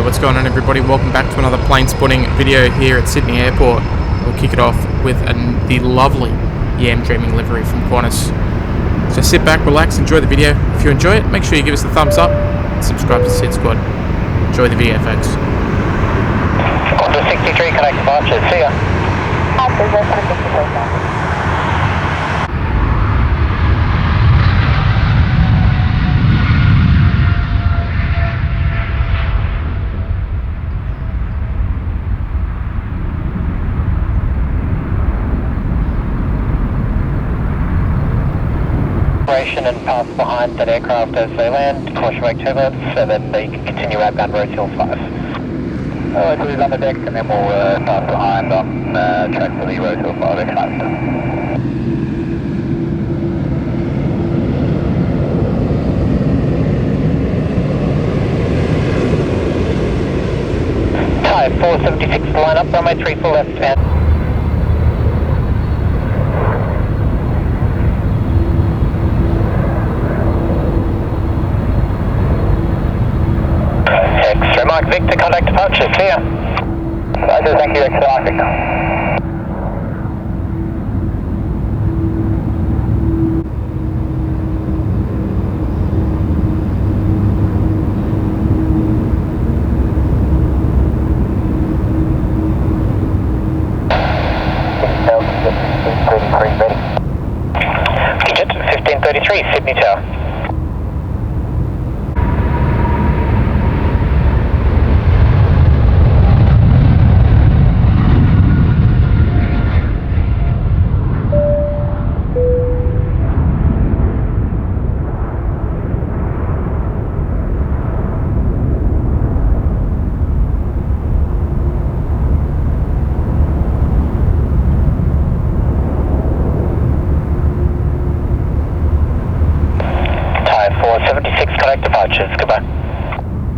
what's going on everybody? Welcome back to another plane spotting video here at Sydney Airport. We'll kick it off with the lovely Yam Dreaming livery from Qantas. So sit back, relax, enjoy the video. If you enjoy it, make sure you give us a thumbs up and subscribe to SydSquad. Enjoy the video, folks. Qantas 63, connect departure, see ya. And pass behind that aircraft as they land, caution wake turbulence, and then they can continue outbound Rose Hill 5. So he's on the deck and then we'll pass behind on track for the Rose Hill 5 aircraft. Type 476 line up, runway 34 left and Mike Victor, contact departure, see ya. Roger, thank you, X-Ray Victor. Digit 1533, Sydney Tower. Departures, goodbye.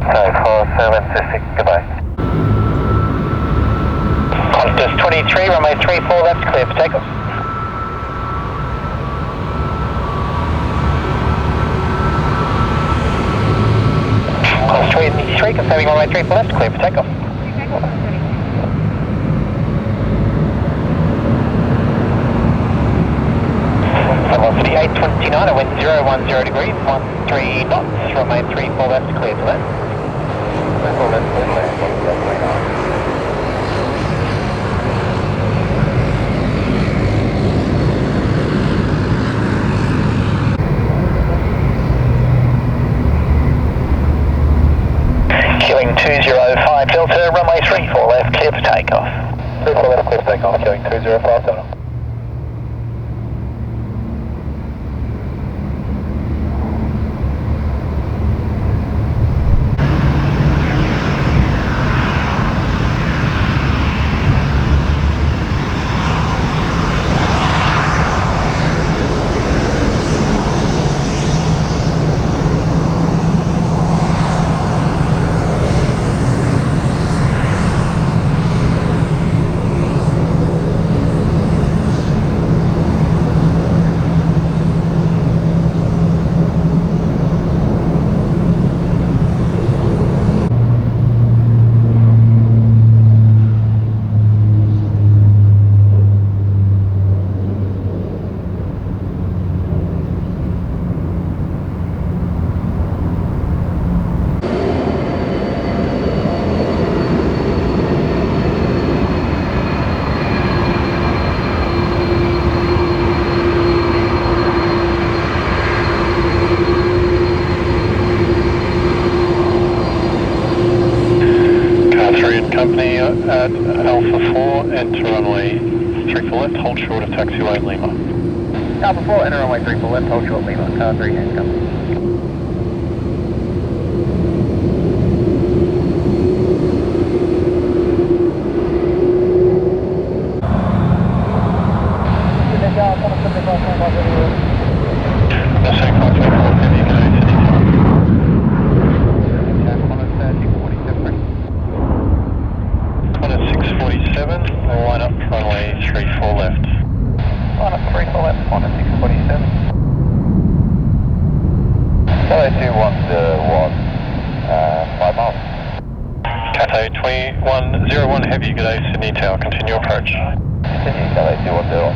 So 476, goodbye. Qantas 23, runway 34 left, clear for takeoff. Qantas 23, confirming runway 34 left, clear for takeoff. Velocity 829, I went 010 degrees, 13 knots, runway 34 left, clear to land. 34 left, clear to land, 1029. Queuing 205 Delta, runway 34 left, clear for takeoff. 34 left, clear for takeoff, queuing 205 Delta. Company at Alpha 4, enter runway 34 left, hold short of taxiway Lima. Alpha 4, enter runway 34 left, hold short Lima, car 3 hands come. Line up runway 34 left. Line up 34 left, Qantas 647. So 2 1 5 miles. runway 2101 heavy, good day Sydney Tower, continue approach. Sydney, LA 210.